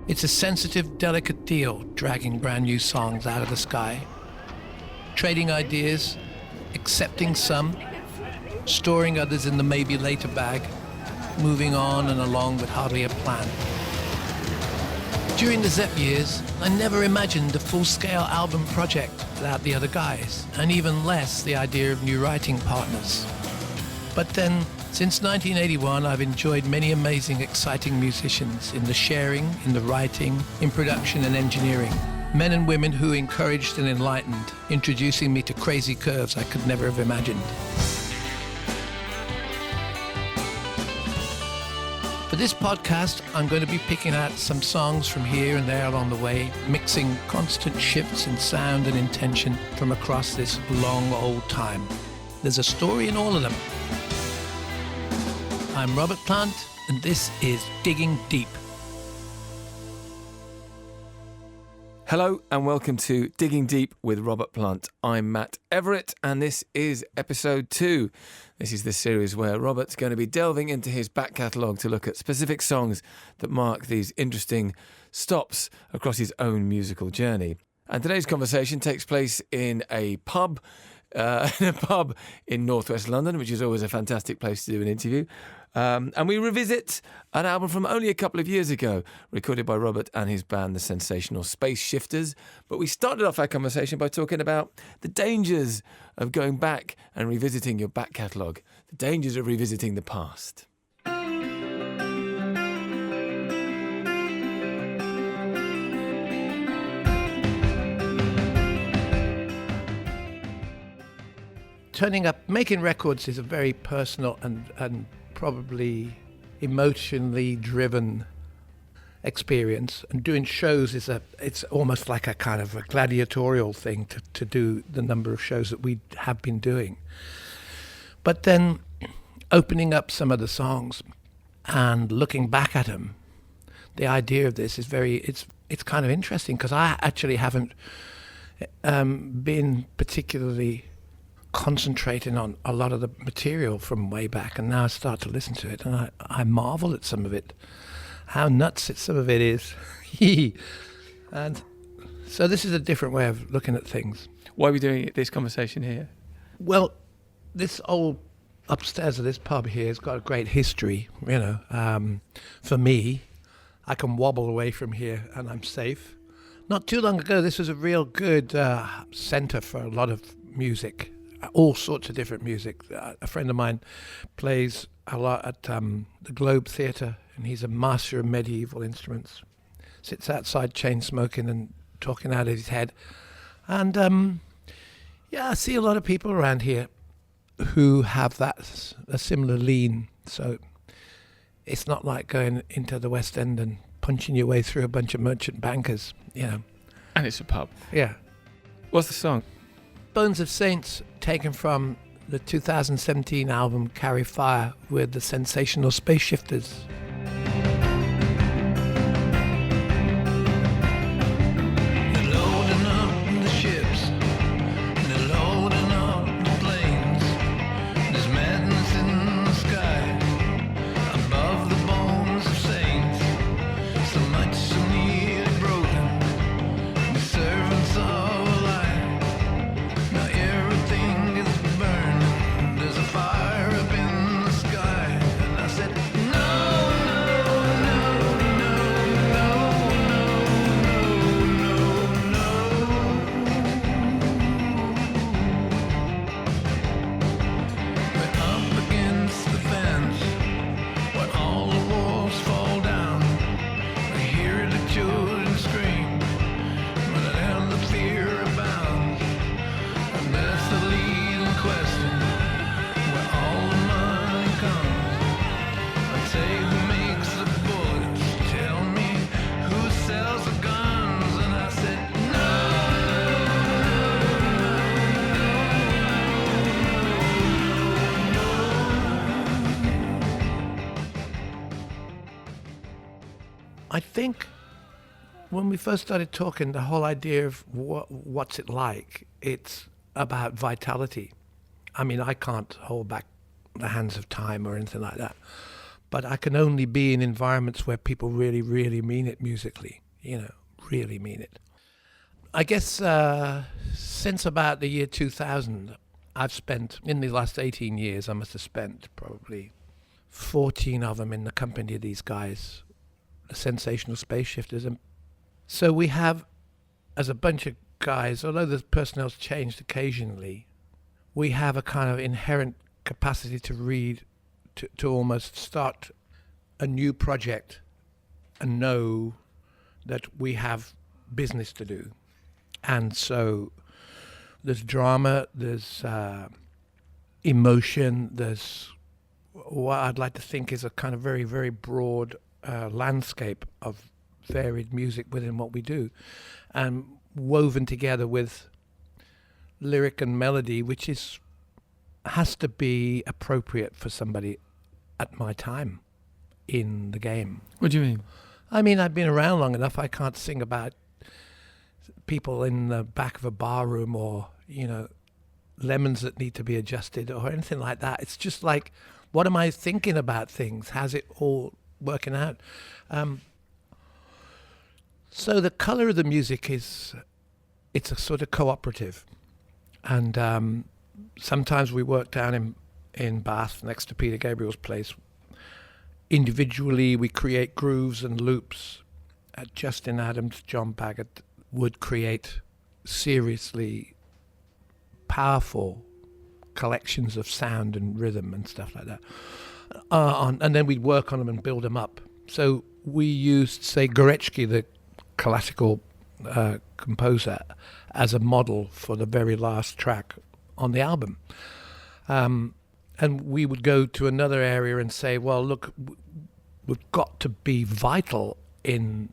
It's a sensitive, delicate deal, dragging brand new songs out of the sky, trading ideas, accepting some, storing others in the maybe later bag, moving on and along with hardly a plan. During the Zepp years, I never imagined a full-scale album project without the other guys, and even less the idea of new writing partners. But then, since 1981, I've enjoyed many amazing, exciting musicians in the sharing, in the writing, in production and engineering. Men and women who encouraged and enlightened, introducing me to crazy curves I could never have imagined. For this podcast, I'm going to be picking out some songs from here and there along the way, mixing constant shifts in sound and intention from across this long old time. There's a story in all of them. I'm Robert Plant, and this is Digging Deep. Hello and welcome to Digging Deep with Robert Plant. I'm Matt Everett and this is episode 2. This is the series where Robert's going to be delving into his back catalogue to look at specific songs that mark these interesting stops across his own musical journey. And today's conversation takes place in a pub in northwest London, which is always a fantastic place to do an interview. And we revisit an album from only a couple of years ago, recorded by Robert and his band, the sensational Space Shifters. But we started off our conversation by talking about the dangers of going back and revisiting your back catalogue, the dangers of revisiting the past. Turning up, making records is a very personal and probably emotionally driven experience, and doing shows it's almost like a kind of a gladiatorial thing to do the number of shows that we have been doing. But then opening up some of the songs and looking back at them, the idea of this is it's kind of interesting, because I actually haven't been particularly concentrating on a lot of the material from way back, and now I start to listen to it and I marvel at some of it, how nuts some of it is. And so this is a different way of looking at things. Why are we doing this conversation here? Well, this old upstairs of this pub here has got a great history, for me. I can wobble away from here and I'm safe. Not too long ago, this was a real good centre for a lot of music. All sorts of different music. A friend of mine plays a lot at the Globe Theatre, and he's a master of medieval instruments. Sits outside chain smoking and talking out of his head. And I see a lot of people around here who have a similar lean. So it's not like going into the West End and punching your way through a bunch of merchant bankers, And it's a pub. Yeah. What's the song? Bones of Saints, taken from the 2017 album Carry Fire with the sensational Space Shifters. I think when we first started talking, the whole idea of what's it like, it's about vitality. I mean, I can't hold back the hands of time or anything like that. but I can only be in environments where people really, really mean it musically, really mean it. I guess since about the year 2000, I've spent, in the last 18 years, I must have spent probably 14 of them in the company of these guys, the sensational space shifters. And so we have, as a bunch of guys, although the personnel's changed occasionally, we have a kind of inherent capacity to read, to almost start a new project and know that we have business to do. And so there's drama, there's emotion, there's what I'd like to think is a kind of very, very broad landscape of varied music within what we do, and woven together with lyric and melody, which has to be appropriate for somebody at my time in the game. What do you mean? I mean, I've been around long enough. I can't sing about people in the back of a bar room or, lemons that need to be adjusted or anything like that. It's just like, what am I thinking about things? How's it all working out? So the color of the music it's a sort of cooperative. And sometimes we work down in Bath next to Peter Gabriel's place. Individually, we create grooves and loops. Justin Adams, John Baggett would create seriously powerful collections of sound and rhythm and stuff like that. And then we'd work on them and build them up. So we used, say, Gorecki, the classical composer, as a model for the very last track on the album. And we would go to another area and say, well, look, we've got to be vital in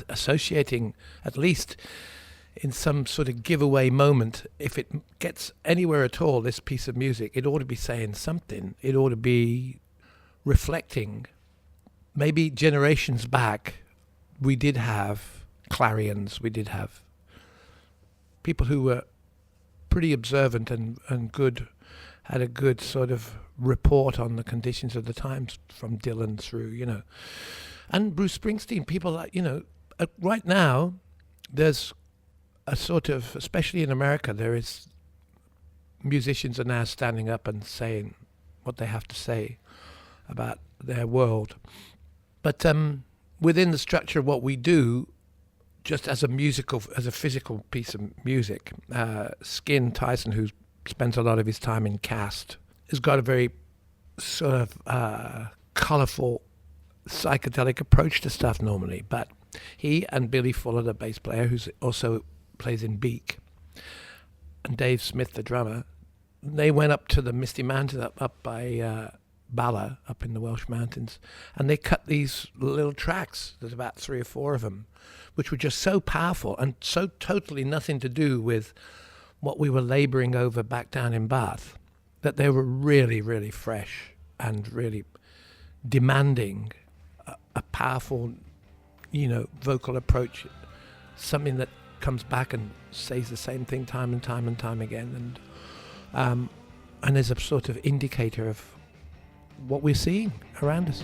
associating, at least in some sort of giveaway moment. If it gets anywhere at all, this piece of music, it ought to be saying something. It ought to be reflecting. Maybe generations back, we did have clarions, we did have people who were pretty observant and good, had a good sort of report on the conditions of the times, from Dylan through, and Bruce Springsteen. People like, right now, there's a sort of, especially in America, there is, musicians are now standing up and saying what they have to say about their world. But within the structure of what we do, just as a physical piece of music, Skin Tyson, who spends a lot of his time in cast, has got a very sort of colourful, psychedelic approach to stuff normally. But he and Billy Fuller, the bass player, who's also plays in Beak, and Dave Smith, the drummer, they went up to the Misty Mountains up by Bala, up in the Welsh mountains, and they cut these little tracks. There's about 3 or 4 of them, which were just so powerful and so totally nothing to do with what we were labouring over back down in Bath, that they were really, really fresh and really demanding a powerful, vocal approach, something that comes back and says the same thing time and time and time again, and is a sort of indicator of what we're seeing around us.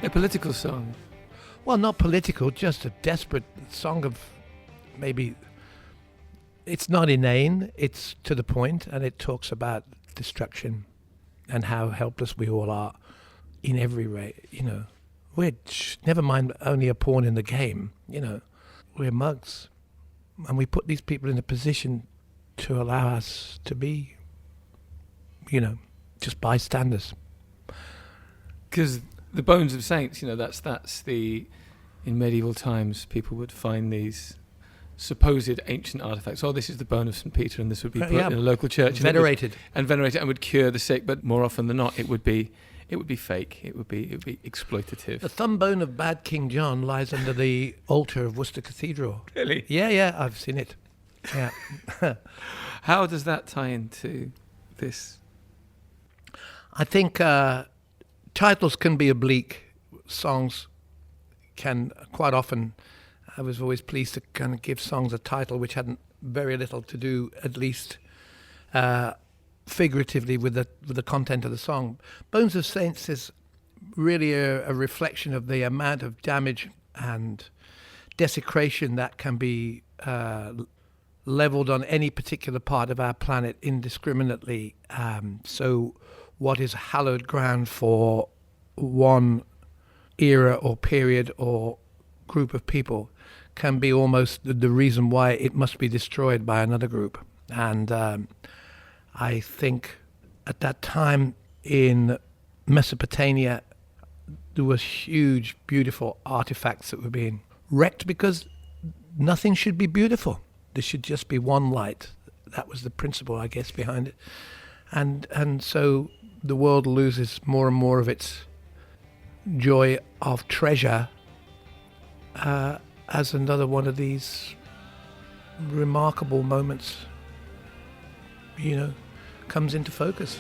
A political song. Well, not political, just a desperate song of maybe, it's not inane, it's to the point, and it talks about destruction and how helpless we all are in every way, We're, never mind only a pawn in the game, we're mugs. And we put these people in a position to allow us to be, just bystanders. Because the bones of saints, that's the, in medieval times, people would find these supposed ancient artifacts. Oh, this is the bone of St. Peter, and this would be put in a local church. Venerated. And venerated, and would cure the sick, but more often than not, it would be fake. It would be exploitative. The thumb bone of bad King John lies under the altar of Worcester Cathedral. Really? Yeah, I've seen it. Yeah. How does that tie into this? I think titles can be oblique. Songs can quite often. I was always pleased to kind of give songs a title which had very little to do, at least figuratively, with the content of the song. Bones of Saints is really a reflection of the amount of damage and desecration that can be leveled on any particular part of our planet indiscriminately. So what is hallowed ground for one era or period or group of people can be almost the reason why it must be destroyed by another group. And I think at that time in Mesopotamia, there was huge, beautiful artifacts that were being wrecked because nothing should be beautiful. There should just be one light. That was the principle, I guess, behind it. And so the world loses more and more of its joy of treasure as another one of these remarkable moments, comes into focus.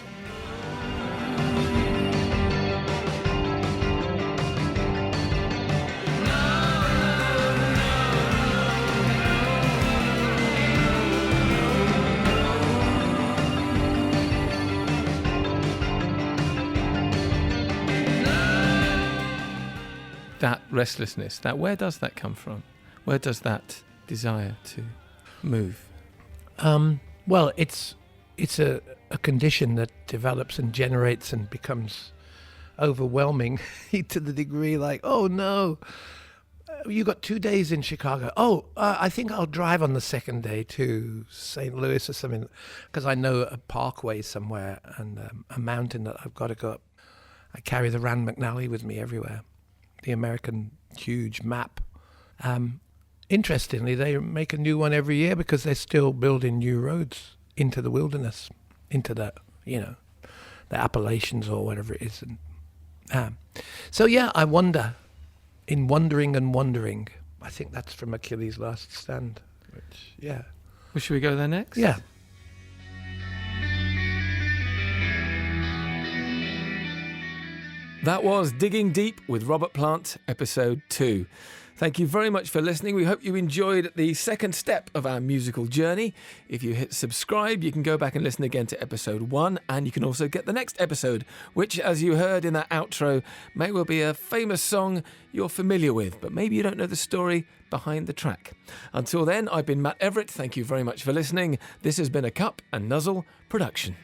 That restlessness, where does that come from? Where does that desire to move? Well, it's a condition that develops and generates and becomes overwhelming to the degree like, oh no, you got 2 days in Chicago. Oh, I think I'll drive on the second day to St. Louis or something, because I know a parkway somewhere and a mountain that I've got to go up. I carry the Rand McNally with me everywhere, the American huge map. Interestingly, they make a new one every year because they're still building new roads into the wilderness, into the Appalachians or whatever it is. And so yeah, I wonder, in wondering and wondering. I think that's from Achilles' Last Stand. Which, yeah. Well, should we go there next? Yeah. That was Digging Deep with Robert Plant, episode 2. Thank you very much for listening. We hope you enjoyed the second step of our musical journey. If you hit subscribe, you can go back and listen again to episode 1, and you can also get the next episode, which, as you heard in that outro, may well be a famous song you're familiar with, but maybe you don't know the story behind the track. Until then, I've been Matt Everett. Thank you very much for listening. This has been a Cup and Nuzzle production.